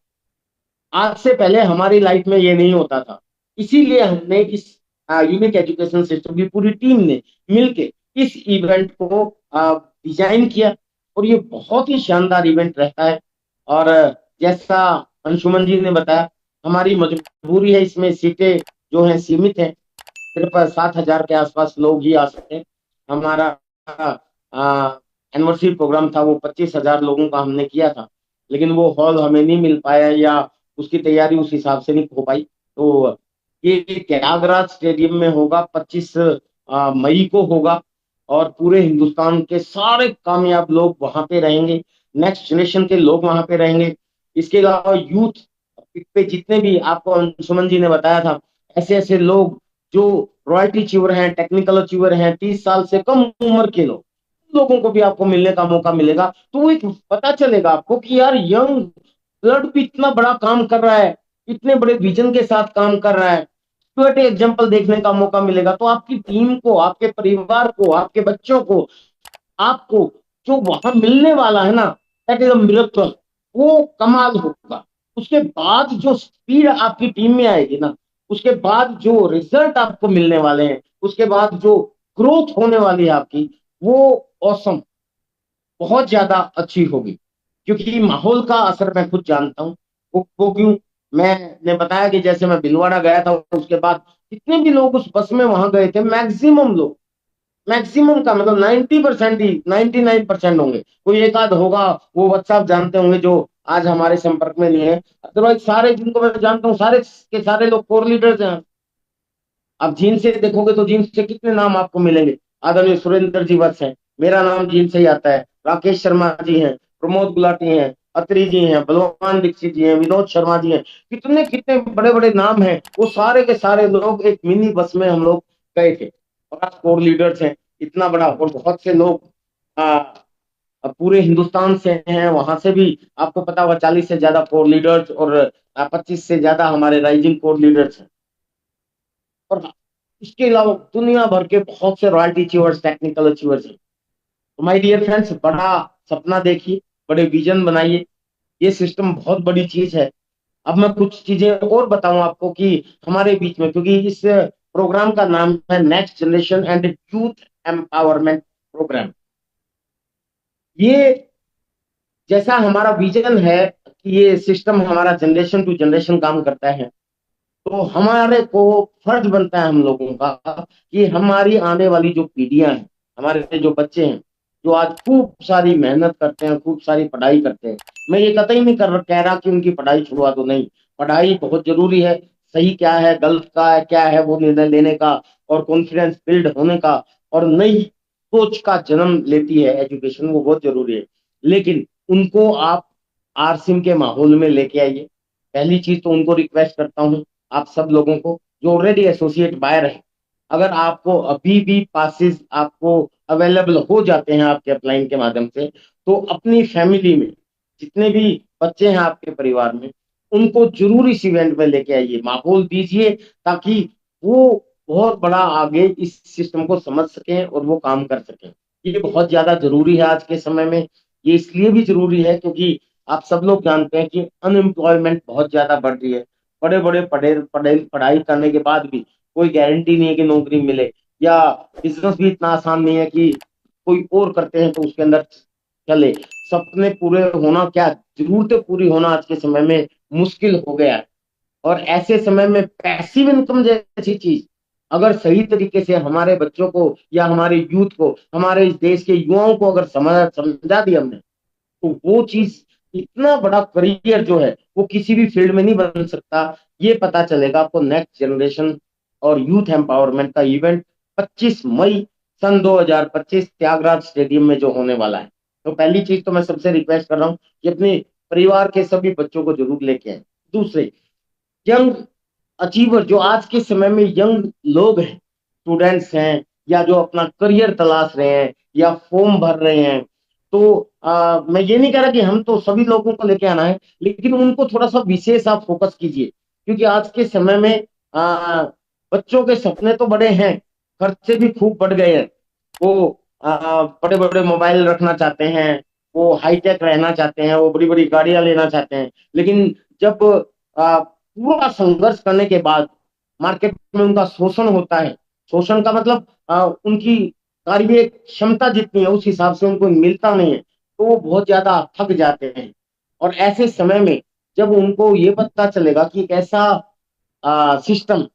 [SPEAKER 1] आज से पहले हमारी लाइफ में ये नहीं होता था। इसीलिए हमने इस यूनिक एजुकेशन सिस्टम की पूरी टीम ने मिलके इस इवेंट को डिजाइन किया। और ये बहुत ही शानदार इवेंट रहता है। और जैसा अंशुमन जी ने बताया, हमारी मजबूरी है, इसमें सीटें जो हैं सीमित हैं। सिर्फ 7,000 के आसपास लोग ही आ सकते हैं। हमारा एनिवर्सरी प्रोग्राम था, वो 25,000 लोगों का हमने किया था। लेकिन वो हॉल हमें नहीं मिल पाया, या उसकी तैयारी उस हिसाब से नहीं हो पाई। तो ये त्यागराज स्टेडियम में होगा, 25 मई को होगा। और पूरे हिंदुस्तान के सारे कामयाब लोग वहां पे रहेंगे, नेक्स्ट जनरेशन के लोग वहां पे रहेंगे। इसके अलावा यूथ पे जितने भी आपको अंशुमन जी ने बताया था, ऐसे ऐसे लोग जो रॉयल्टी अचीवर हैं, टेक्निकल अचीवर हैं, 30 साल से कम उम्र के लोग, लोगों को भी आपको मिलने का मौका मिलेगा। तो वो एक पता चलेगा आपको कि यार यंग ब्लड भी इतना बड़ा काम कर रहा है, इतने बड़े विजन के साथ काम कर रहा है। तो एक एग्जाम्पल देखने का मौका मिलेगा। तो आपकी टीम को, आपके परिवार को, आपके बच्चों को, आपको जो वहां मिलने वाला है ना, दैट इज अ मिरेकल। वो कमाल होगा। उसके बाद जो स्पीड आपकी टीम में आएगी ना, उसके बाद जो रिजल्ट आपको मिलने वाले हैं, उसके बाद जो ग्रोथ होने वाली है आपकी, वो औसम, बहुत ज्यादा अच्छी होगी। क्योंकि माहौल का असर मैं खुद जानता हूँ। वो क्यों, मैंने बताया कि जैसे मैं भिलवाड़ा गया था, उसके बाद जितने भी लोग उस बस में वहां गए थे, मैक्सिमम लोग, मैक्सिमम का मतलब 90% ही, 99% होंगे। कोई एक आध होगा, वो बच्चा आप जानते होंगे, जो आज हमारे संपर्क में नहीं है। अदरवाइज सारे जिनको मैं जानता हूँ, सारे के सारे लोग कोर लीडर्स हैं। आप जीन से देखोगे तो जीन से कितने नाम आपको मिलेंगे। आदरणीय सुरेंद्र जी वत्स हैं, मेरा नाम जीन से ही आता है। राकेश शर्मा जी हैं, प्रमोद गुलाटी हैं, अत्री जी हैं, बलवान दीक्षित जी हैं, विनोद शर्मा जी हैं। कितने कितने बड़े बड़े नाम हैं। वो सारे के सारे लोग एक मिनी बस में हम लोग गए थे। और आज कोर लीडर्स हैं, इतना बड़ा। और बहुत से लोग आ, पूरे हिंदुस्तान से हैं, वहां से भी आपको पता होगा 40 से ज्यादा कोर लीडर्स और 25 से ज्यादा हमारे राइजिंग कोर लीडर्स हैं। और इसके अलावा दुनिया भर के बहुत से रॉयल्टी अचीवर्स, टेक्निकल अचीवर्स हैं। तो माय डियर फ्रेंड्स, बड़ा सपना देखिए, बड़े विजन बनाइए। ये सिस्टम बहुत बड़ी चीज है। अब मैं कुछ चीजें और बताऊं आपको कि हमारे बीच में, क्योंकि इस प्रोग्राम का नाम है next generation and youth empowerment programme. ये जैसा हमारा विजन है कि ये सिस्टम हमारा जनरेशन टू जनरेशन काम करता है, तो हमारे को फर्ज बनता है हम लोगों का कि हमारी आने वाली जो पीढ़ियां हैं, हमारे जो बच्चे हैं, जो आज खूब सारी मेहनत करते हैं, खूब सारी पढ़ाई करते हैं। मैं ये कतई नहीं कह रहा कि उनकी पढ़ाई छुड़वा दो, नहीं। पढ़ाई बहुत जरूरी है। सही क्या है, गलत का है, क्या है, वो निर्णय लेने का और कॉन्फिडेंस बिल्ड होने का और नई सोच का जन्म लेती है एजुकेशन, वो बहुत जरूरी है। लेकिन उनको आप आरसिम के माहौल में लेके आइए। पहली चीज तो उनको रिक्वेस्ट करता हूँ, आप सब लोगों को जो ऑलरेडी एसोसिएट बायर है, अगर आपको अभी भी पासिस आपको अवेलेबल हो जाते हैं आपके अपलाइन के माध्यम से, तो अपनी फैमिली में जितने भी बच्चे हैं आपके परिवार में, उनको जरूर इस इवेंट में लेके आइए, माहौल दीजिए, ताकि वो बहुत बड़ा आगे इस सिस्टम को समझ सकें और वो काम कर सकें। ये बहुत ज्यादा जरूरी है आज के समय में। ये इसलिए भी जरूरी है क्योंकि आप सब लोग जानते हैं कि अनएम्प्लॉयमेंट बहुत ज्यादा बढ़ रही है। बड़े बड़े पढ़े पढ़े पढ़ाई करने के बाद भी कोई गारंटी नहीं है कि नौकरी मिले, या बिजनेस भी इतना आसान नहीं है कि कोई और करते हैं तो उसके अंदर चले। सपने पूरे होना क्या, जरूरतें पूरी होना आज के समय में मुश्किल हो गया है। और ऐसे समय में पैसिव इनकम जैसी चीज अगर सही तरीके से हमारे बच्चों को या हमारे यूथ को, हमारे इस देश के युवाओं को अगर समझा दी हमने, तो वो चीज, इतना बड़ा करियर जो है वो किसी भी फील्ड में नहीं बन सकता। ये पता चलेगा आपको नेक्स्ट जनरेशन और यूथ एम्पावरमेंट का इवेंट 25 मई सन 2025 त्यागराज स्टेडियम में जो होने वाला है। तो पहली चीज तो मैं सबसे रिक्वेस्ट कर रहा हूँ कि अपने परिवार के सभी बच्चों को जरूर लेके आए। दूसरे, यंग अचीवर जो आज के समय में यंग लोग हैं, स्टूडेंट्स हैं, या जो अपना करियर तलाश रहे हैं या फॉर्म भर रहे हैं, तो मैं ये नहीं कह रहा कि हम तो सभी लोगों को लेके आना है, लेकिन उनको थोड़ा सा विशेष आप फोकस कीजिए। क्योंकि आज के समय में आ, बच्चों के सपने तो बड़े हैं, खर्चे भी खूब बढ़ गए हैं। वो बड़े बड़े मोबाइल रखना चाहते हैं, वो हाईटेक रहना चाहते हैं, वो बड़ी बड़ी गाड़ियां लेना चाहते हैं, लेकिन जब पूरा संघर्ष करने के बाद मार्केट में उनका शोषण होता है, शोषण का मतलब उनकी कार्य क्षमता जितनी है उस हिसाब से उनको मिलता नहीं है, तो वो बहुत ज्यादा थक जाते हैं। और ऐसे समय में जब उनको ये पता चलेगा कि एक ऐसा सिस्टम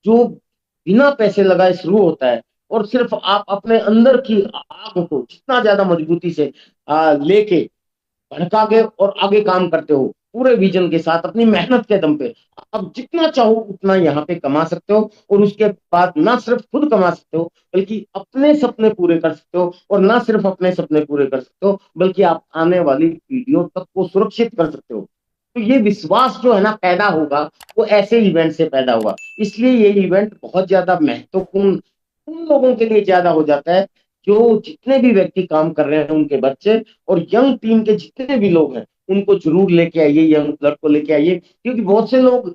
[SPEAKER 1] जो बिना पैसे लगाए शुरू होता है, और सिर्फ आप अपने अंदर की आग को जितना ज्यादा मजबूती से लेके भड़का के और आगे काम करते हो पूरे विजन के साथ अपनी मेहनत के दम पे, अब जितना चाहो उतना यहाँ पे कमा सकते हो। और उसके बाद ना सिर्फ खुद कमा सकते हो बल्कि अपने सपने पूरे कर सकते हो, और ना सिर्फ अपने सपने पूरे कर सकते हो बल्कि आप आने वाली पीढ़ियों तक को सुरक्षित कर सकते हो। तो ये विश्वास जो है ना पैदा होगा, वो ऐसे इवेंट से पैदा हुआ। इसलिए ये इवेंट बहुत ज्यादा महत्वपूर्ण उन लोगों के लिए ज्यादा हो जाता है जो जितने भी व्यक्ति काम कर रहे हैं उनके बच्चे, और यंग टीम के जितने भी लोग हैं उनको जरूर लेके आइए, यंग ब्लड को लेके आइए। क्योंकि बहुत से लोग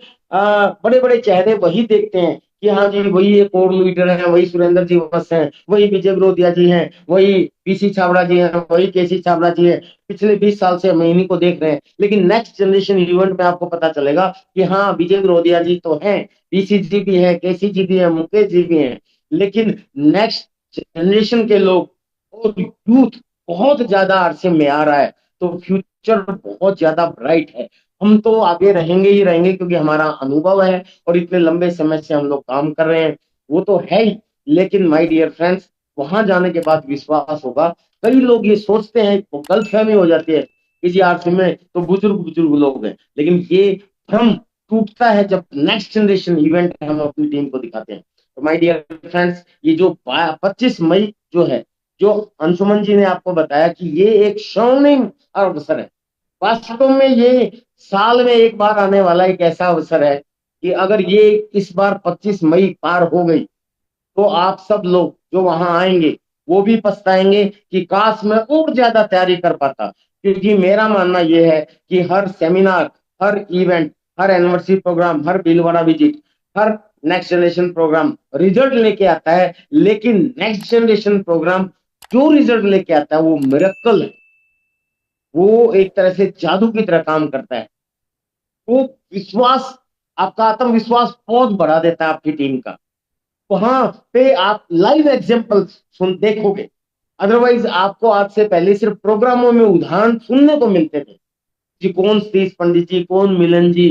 [SPEAKER 1] बड़े बड़े चेहरे वही देखते हैं कि हाँ जी वही एक और लीडर है, वही सुरेंद्र जी बस हैं, वही विजय विरोधिया जी हैं, वही पीसी छाबड़ा जी हैं, वही केसी छाबड़ा जी है, पिछले 20 साल से हम इन्हीं को देख रहे हैं। लेकिन नेक्स्ट जनरेशन इवेंट में आपको पता चलेगा कि हाँ विजय विरोधिया जी तो हैं, पीसी जी भी है, केसी जी भी है, मुकेश जी भी हैं, लेकिन नेक्स्ट जनरेशन के लोग और यूथ बहुत ज्यादा अरसे में आ रहा है। तो फ्यूचर बहुत ज्यादा ब्राइट है। हम तो आगे रहेंगे ही रहेंगे क्योंकि हमारा अनुभव है और इतने लंबे समय से हम लोग काम कर रहे हैं, वो तो है ही। लेकिन माय डियर फ्रेंड्स, वहां जाने के बाद विश्वास होगा। कई लोग ये सोचते हैं, वो गलतफहमी हो जाती है कि जी आरसी में तो बुजुर्ग बुजुर्ग लोग हैं, लेकिन ये भ्रम टूटता है जब नेक्स्ट जनरेशन इवेंट हम अपनी टीम को दिखाते हैं। तो माय डियर फ्रेंड्स, ये जो 25 मई जो है, जो अंशुमन जी ने आपको बताया कि ये एक स्वर्णिम अवसर है। वास्तव में ये साल में एक बार आने वाला एक ऐसा अवसर है कि अगर ये इस बार 25 मई पार हो गई, तो आप सब लोग जो वहां आएंगे वो भी पछताएंगे कि काश मैं और ज्यादा तैयारी कर पाता। क्योंकि मेरा मानना यह है कि हर सेमिनार, हर इवेंट, हर एनिवर्सरी प्रोग्राम, हर भीलवाड़ा विजिट, हर नेक्स्ट जनरेशन प्रोग्राम रिजल्ट लेके आता है, लेकिन नेक्स्ट जनरेशन प्रोग्राम जो रिजल्ट लेके आता है वो मिरेकल है। वो एक तरह से जादू की तरह काम करता है। वो विश्वास, आपका आत्मविश्वास बहुत बढ़ा देता है आपकी टीम का। वहां पे आप लाइव एग्जाम्पल सुन देखोगे। अदरवाइज आपको आज से पहले सिर्फ प्रोग्रामों में उदाहरण सुनने को मिलते थे जी, कौन सतीश पंडित जी, कौन मिलन जी,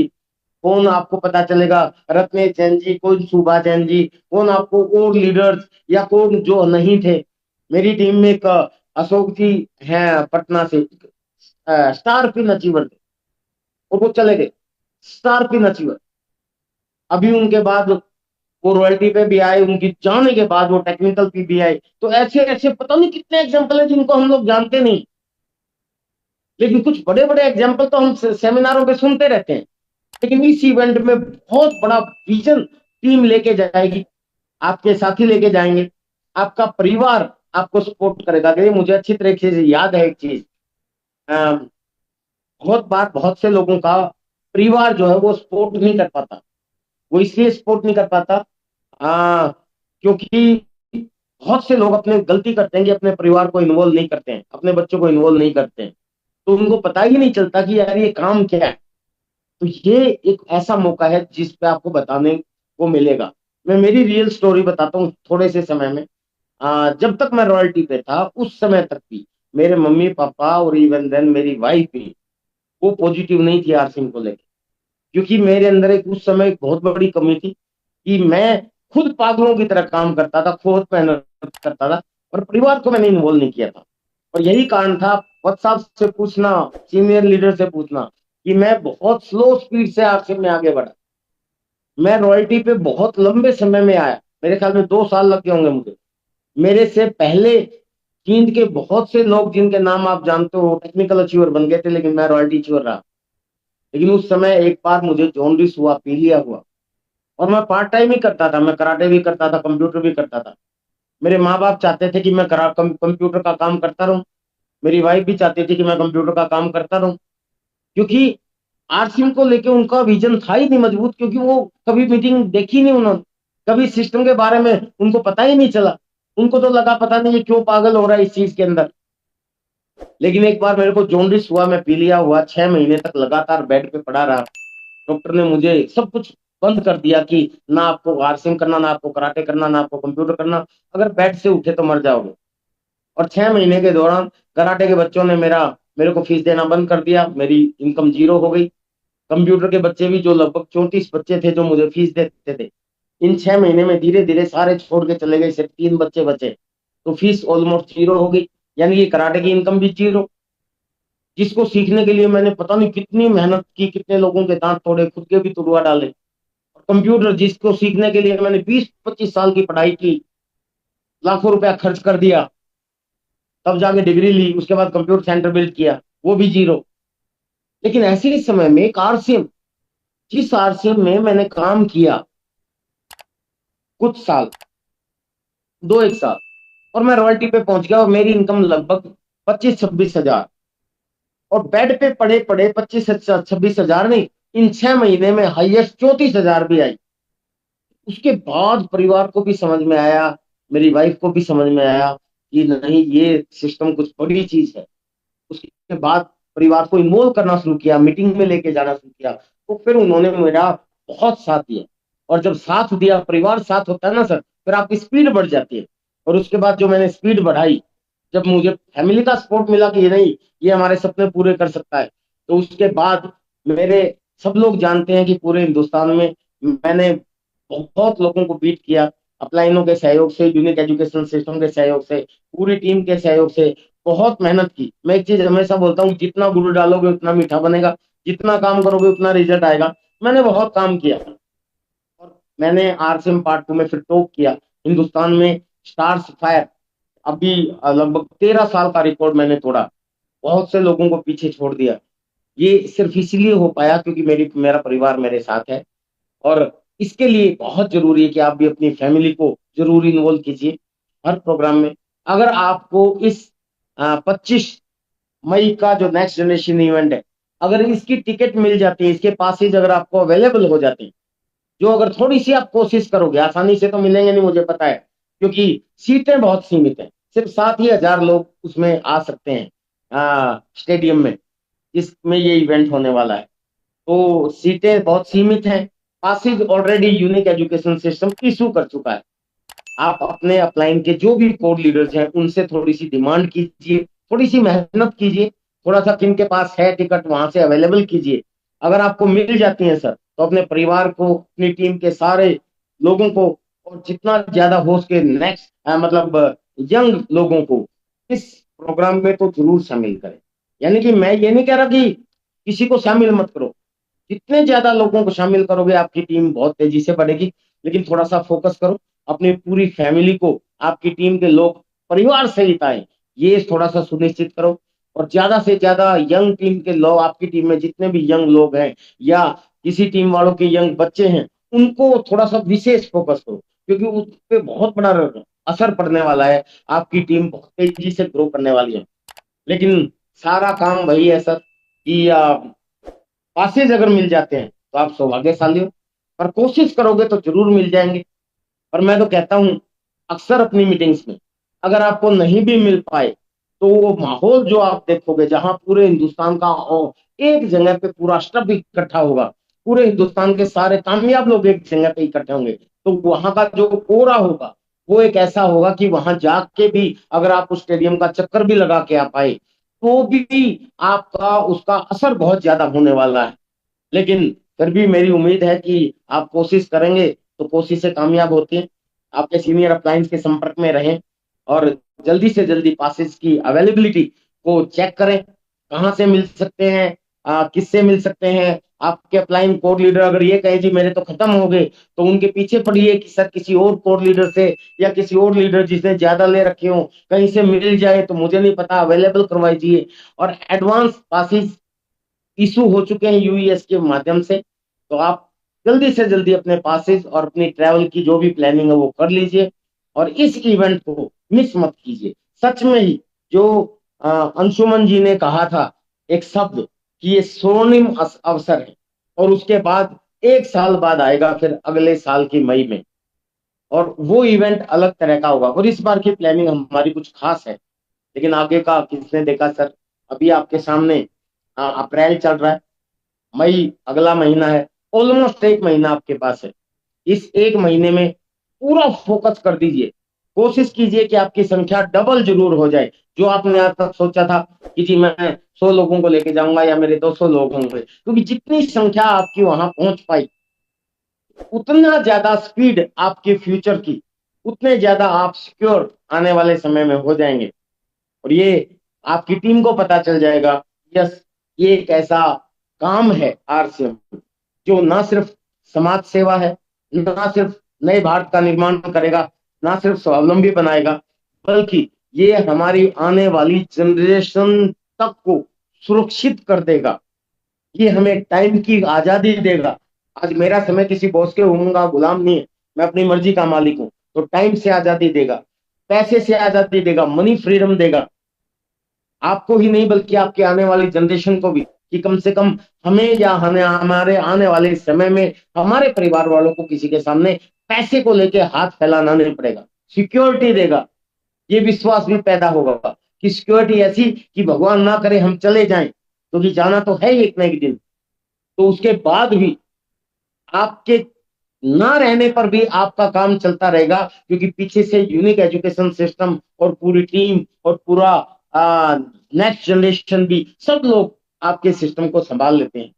[SPEAKER 1] कौन आपको पता चलेगा रत्नेश जैन जी, कौन सुभा जैन जी, कौन आपको और लीडर्स या कौन जो नहीं थे। मेरी टीम में एक अशोक जी हैं पटना से, स्टार पिन अचीवर थे, और वो चले गए, स्टार पिन अचीवर। अभी उनके बाद वो रॉयल्टी पे भी आए, उनकी जाने के बाद वो टेक्निकल पे भी आए। तो ऐसे ऐसे पता नहीं कितने एग्जाम्पल है जिनको हम लोग जानते नहीं। लेकिन कुछ बड़े बड़े एग्जाम्पल तो हम सेमिनारों पे सुनते रहते हैं, लेकिन इस इवेंट में बहुत बड़ा विजन टीम लेके जाएगी, आपके साथी लेके जाएंगे, आपका परिवार आपको सपोर्ट करेगा। कि मुझे अच्छी तरीके से याद है एक चीज, बहुत बार बहुत से लोगों का परिवार जो है वो सपोर्ट नहीं कर पाता। वो इसलिए सपोर्ट नहीं कर पाता क्योंकि बहुत से लोग अपने गलती करते हैं कि अपने परिवार को इन्वॉल्व नहीं करते हैं, अपने बच्चों को इन्वॉल्व नहीं करते हैं, तो उनको पता ही नहीं चलता कि यार ये काम क्या है। तो ये एक ऐसा मौका है जिस पे आपको बताने को मिलेगा। मैं मेरी रियल स्टोरी बताता हूँ थोड़े से समय में। जब तक मैं रॉयल्टी पे था उस समय तक भी मेरे मम्मी पापा और इवन देन मेरी वाइफ भी वो पॉजिटिव नहीं थी आरसिंह को लेकर। क्योंकि मेरे अंदर एक उस समय एक बहुत बड़ी कमी थी कि मैं खुद पागलों की तरह काम करता था, खुद मेहनत करता था, और परिवार को मैंने इन्वॉल्व नहीं किया था। और यही कारण था, व्हाट्सएप से पूछना, सीनियर लीडर से पूछना, कि मैं बहुत स्लो स्पीड से आरसीएम में आगे बढ़ा। मैं रॉयल्टी पे बहुत लंबे समय में आया, मेरे ख्याल में 2 साल लग गए होंगे मुझे। मेरे से पहले चीन के बहुत से लोग जिनके नाम आप जानते हो टेक्निकल अचीवर बन गए थे, लेकिन मैं रॉयल्टी अचीवर रहा। लेकिन उस समय एक बार मुझे जॉन्डिस हुआ, पीलिया हुआ, और मैं पार्ट टाइम ही करता था, मैं कराटे भी करता था, कंप्यूटर भी करता था। मेरे माँ बाप चाहते थे कि मैं कंप्यूटर का काम करता रहूं, मेरी वाइफ भी चाहती थी कि मैं कंप्यूटर का काम करता रहूं, क्योंकि आरसीएम को लेके उनका विजन था ही नहीं मजबूत, क्योंकि वो कभी मीटिंग देखी नहीं उन्होंने, कभी सिस्टम के बारे में उनको पता ही नहीं चला। उनको तो लगा पता नहीं ये क्यों पागल हो रहा है इस चीज के अंदर। लेकिन एक बार मेरे को जॉन्डिस हुआ, मैं पीलिया हुआ, 6 महीने तक लगातार बेड पे पड़ा रहा। डॉक्टर ने मुझे सब कुछ बंद कर दिया कि ना आपको आरसीएम करना, ना आपको कराटे करना, ना आपको कंप्यूटर करना, अगर बेड से उठे तो मर जाओगे। और 6 महीने के दौरान कराटे के बच्चों ने मेरे को फीस देना बंद कर दिया, मेरी इनकम जीरो हो गई। कंप्यूटर के बच्चे भी, जो लगभग 34 बच्चे थे जो मुझे फीस देते थे, इन 6 महीने में धीरे धीरे सारे छोड़ के चले गए, सिर्फ 3 बच्चे बचे। तो फीस ऑलमोस्ट जीरो हो गई, यानी कि कराटे की इनकम भी जीरो। जिसको सीखने के लिए मैंने पता नहीं कितनी मेहनत की, कितने लोगों के दांत तोड़े, खुद के भी तुड़वा डाले। कंप्यूटर जिसको सीखने के लिए मैंने 20-25 साल की पढ़ाई की, लाखों रुपया खर्च कर दिया, तब जाके डिग्री ली, उसके बाद कंप्यूटर सेंटर बिल्ड किया, वो भी जीरो। लेकिन ऐसे ही समय में एक आरसीएम, जिस आरसीएम में मैंने काम किया कुछ साल, 2-1 साल, और मैं रॉयल्टी पे पहुंच गया, और मेरी इनकम लगभग 25-26 हजार, और बेड पे पड़े पड़े 25-26 हजार नहीं, इन 6 महीने में हाईएस्ट 34 हजार भी आई। उसके बाद परिवार को भी समझ में आया, मेरी वाइफ को भी समझ में आया कि नहीं, ये सिस्टम कुछ बड़ी चीज है। उसके बाद परिवार को इन्वॉल्व करना शुरू किया, मीटिंग में लेके जाना शुरू किया, तो फिर उन्होंने मेरा बहुत साथ दिया। और जब साथ दिया, परिवार साथ होता है ना सर, फिर आपकी स्पीड बढ़ जाती है। और उसके बाद जो मैंने स्पीड बढ़ाई, जब मुझे फैमिली का सपोर्ट मिला कि ये नहीं, ये हमारे सपने पूरे कर सकता है, तो उसके बाद मेरे, सब लोग जानते हैं कि पूरे हिंदुस्तान में मैंने बहुत लोगों को बीट किया, अपलाइनों के सहयोग से, यूनिक एजुकेशन सिस्टम के सहयोग से, पूरी टीम के सहयोग से, बहुत मेहनत की। मैं एक चीज हमेशा बोलता हूँ, जितना गुड़ डालोगे उतना मीठा बनेगा, जितना काम करोगे उतना रिजल्ट आएगा। मैंने बहुत काम किया, और मैंने आरसीएम पार्ट 2 में फिर टॉप किया हिंदुस्तान में, स्टार्स फायर। अभी लगभग 13 साल का रिकॉर्ड मैंने तोड़ा, बहुत से लोगों को पीछे छोड़ दिया। ये सिर्फ इसलिए हो पाया क्योंकि मेरा परिवार मेरे साथ है। और इसके लिए बहुत जरूरी है कि आप भी अपनी फैमिली को जरूर इन्वॉल्व कीजिए हर प्रोग्राम में। अगर आपको इस 25 मई का जो नेक्स्ट जनरेशन इवेंट है, अगर इसकी टिकट मिल जाती है, इसके पासेज अगर आपको अवेलेबल हो जाते हैं, जो अगर थोड़ी सी आप कोशिश करोगे, आसानी से तो मिलेंगे नहीं मुझे पता है, क्योंकि सीटें बहुत सीमित हैं, सिर्फ 7 ही हजार लोग उसमें आ सकते हैं स्टेडियम में, जिसमें ये इवेंट होने वाला है। तो सीटें बहुत सीमित हैं। Passes already unique education system issue कर चुका है। आप अपने अपलाइन के जो भी कोर लीडर्स हैं उनसे थोड़ी सी डिमांड कीजिए, थोड़ी सी मेहनत कीजिए, थोड़ा सा किन के पास है टिकट वहां से अवेलेबल कीजिए। अगर आपको मिल जाती है सर, तो अपने परिवार को, अपनी टीम के सारे लोगों को, और जितना ज्यादा हो सके नेक्स्ट मतलब यंग लोगों को इस प्रोग्राम में तो जरूर शामिल करें। यानी कि मैं ये नहीं कह रहा कि किसी को शामिल मत करो, जितने ज्यादा लोगों को शामिल करोगे आपकी टीम बहुत तेजी से बढ़ेगी। लेकिन थोड़ा सा फोकस करो, अपनी पूरी फैमिली को, आपकी टीम के लोग परिवार सहित आए, ये थोड़ा सा सुनिश्चित करो। और ज्यादा से ज्यादा यंग टीम के लोग, आपकी टीम में जितने भी यंग लोग हैं या किसी टीम वालों के यंग बच्चे हैं, उनको थोड़ा सा विशेष फोकस करो, क्योंकि उस पे बहुत बड़ा असर पड़ने वाला है। आपकी टीम बहुत तेजी से ग्रो करने वाली है। लेकिन सारा काम वही है सर कि पासेज अगर मिल जाते हैं तो आप सौभाग्यशाली हो, पर कोशिश करोगे तो जरूर मिल जाएंगे। और मैं तो कहता हूं अक्सर अपनी मीटिंग्स में, अगर आपको नहीं भी मिल पाए तो वो माहौल जो आप देखोगे, जहां पूरे हिंदुस्तान का एक जगह पे पूरा स्टफ इकट्ठा होगा, पूरे हिंदुस्तान के सारे कामयाब लोग एक जगह पे इकट्ठे होंगे, तो वहां का जो कोरा होगा वो एक ऐसा होगा कि वहां जाके भी अगर आप उस स्टेडियम का चक्कर भी लगा के आ पाए तो भी आपका उसका असर बहुत ज्यादा होने वाला है। लेकिन फिर भी मेरी उम्मीद है कि आप कोशिश करेंगे तो कोशिश से कामयाब होते हैं। आपके सीनियर अप्लायंस के संपर्क में रहें और जल्दी से जल्दी पासेस की अवेलेबिलिटी को चेक करें, कहाँ से मिल सकते हैं, किससे मिल सकते हैं। आपके अप्लाइंग कोर लीडर अगर ये कहे जी मेरे तो खत्म हो गए, तो उनके पीछे पड़िए कि सर किसी और कोर लीडर से या किसी और लीडर जिसने ज्यादा ले रखे हो कहीं से मिल जाए तो मुझे नहीं पता, अवेलेबल करवाइए। और एडवांस पासिस इशू हो चुके हैं यूईएस के माध्यम से, तो आप जल्दी से जल्दी अपने पासेस और अपनी ट्रैवल की जो भी प्लानिंग है वो कर लीजिए और इस इवेंट को मिस मत कीजिए। सच में ही जो अंशुमन जी ने कहा था एक शब्द कि ये स्वर्णिम अवसर है, और उसके बाद एक साल बाद आएगा फिर अगले साल की मई में, और वो इवेंट अलग तरह का होगा। और इस बार की प्लानिंग हमारी कुछ खास है, लेकिन आगे का किसने देखा सर। अभी आपके सामने अप्रैल चल रहा है, मई अगला महीना है, ऑलमोस्ट एक महीना आपके पास है। इस एक महीने में पूरा फोकस कर दीजिए, कोशिश कीजिए कि आपकी संख्या डबल जरूर हो जाए। जो आपने आज तक सोचा था कि जी मैं 100 लोगों को लेके जाऊंगा या मेरे 200 लोग होंगे, क्योंकि जितनी संख्या आपकी वहां पहुंच पाई उतना ज्यादा स्पीड आपके फ्यूचर की, उतने ज्यादा आप सिक्योर आने वाले समय में हो जाएंगे। और ये आपकी टीम को पता चल जाएगा, यस ये एक ऐसा काम है आरसीएम जो ना सिर्फ समाज सेवा है, ना सिर्फ नए भारत का निर्माण करेगा, ना सिर्फ स्वावलंबी बनाएगा, बल्कि ये हमारी आने वाली जनरेशन तक को सुरक्षित कर देगा। ये हमें टाइम की आजादी देगा। आज मेरा समय किसी बॉस के होऊंगा गुलाम नहीं है, मैं अपनी मर्जी का मालिक हूं। तो टाइम से आजादी देगा, पैसे से आजादी देगा, मनी फ्रीडम देगा, आपको ही नहीं बल्कि आपके आने वाली जनरेशन को भी, कि कम से कम हमें या हमारे आने वाले समय में हमारे परिवार वालों को किसी के सामने पैसे को लेके हाथ फैलाना नहीं पड़ेगा। सिक्योरिटी देगा, ये विश्वास भी पैदा होगा कि सिक्योरिटी ऐसी कि भगवान ना करे हम चले जाएं, क्योंकि जाना तो है ही एक ना एक दिन, तो उसके बाद भी आपके ना रहने पर भी आपका काम चलता रहेगा, क्योंकि पीछे से यूनिक एजुकेशन सिस्टम और पूरी टीम और पूरा नेक्स्ट जनरेशन भी सब लोग आपके सिस्टम को संभाल लेते हैं।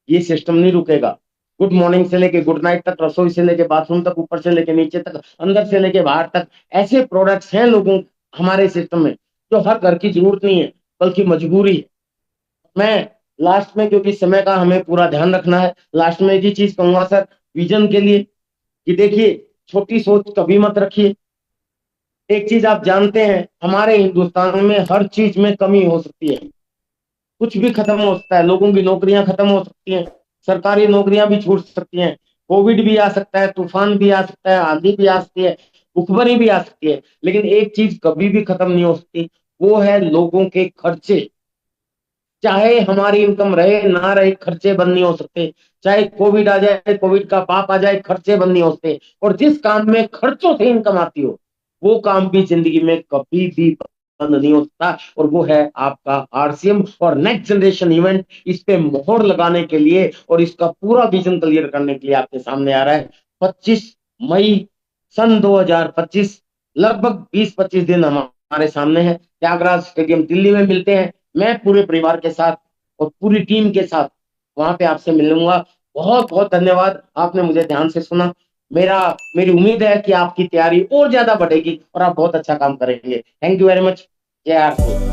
[SPEAKER 1] ये सिस्टम नहीं रुकेगा। गुड मॉर्निंग से लेके गुड नाइट तक, रसोई से लेके बाथरूम तक, ऊपर से लेके नीचे तक, अंदर से लेके बाहर तक, ऐसे प्रोडक्ट्स हैं लोगों हमारे सिस्टम में जो हर घर की जरूरत नहीं है बल्कि मजबूरी है। मैं लास्ट में, क्योंकि समय का हमें पूरा ध्यान रखना है, लास्ट में एक ही चीज कहूंगा सर विजन के लिए, कि देखिए छोटी सोच कभी मत रखिए। एक चीज आप जानते हैं, हमारे हिंदुस्तान में हर चीज में कमी हो सकती है, कुछ भी खत्म हो सकता है, लोगों की नौकरियां खत्म हो सकती हैं, सरकारी नौकरियां भी छूट सकती हैं, कोविड भी आ सकता है, तूफान भी आ सकता है, आंधी भी आ सकती है, भुखमरी भी आ सकती है, लेकिन एक चीज कभी भी खत्म नहीं हो सकती, वो है लोगों के खर्चे। चाहे हमारी इनकम रहे ना रहे, खर्चे बंद नहीं हो सकते। चाहे कोविड आ जाए, कोविड का पाप आ जाए, खर्चे बंद नहीं हो सकते। और जिस काम में खर्चों से इनकम आती हो वो काम भी जिंदगी में कभी भी बंद नहीं हो सकता, और वो है आपका आरसीएम और नेक्स्ट जनरेशन इवेंट। इस पे मोहर लगाने के लिए और इसका पूरा विजन क्लियर करने के लिए आपके सामने आ रहा है 25 मई सन 2025। लगभग 20-25 दिन हमारे सामने है, त्यागराज स्टेडियम दिल्ली में मिलते हैं। मैं पूरे परिवार के साथ और पूरी टीम के साथ वहां पे आपसे मिलूंगा। बहुत बहुत धन्यवाद, आपने मुझे ध्यान से सुना। मेरी उम्मीद है कि आपकी तैयारी और ज्यादा बढ़ेगी और आप बहुत अच्छा काम करेंगे। Thank you very much. जय आर सी।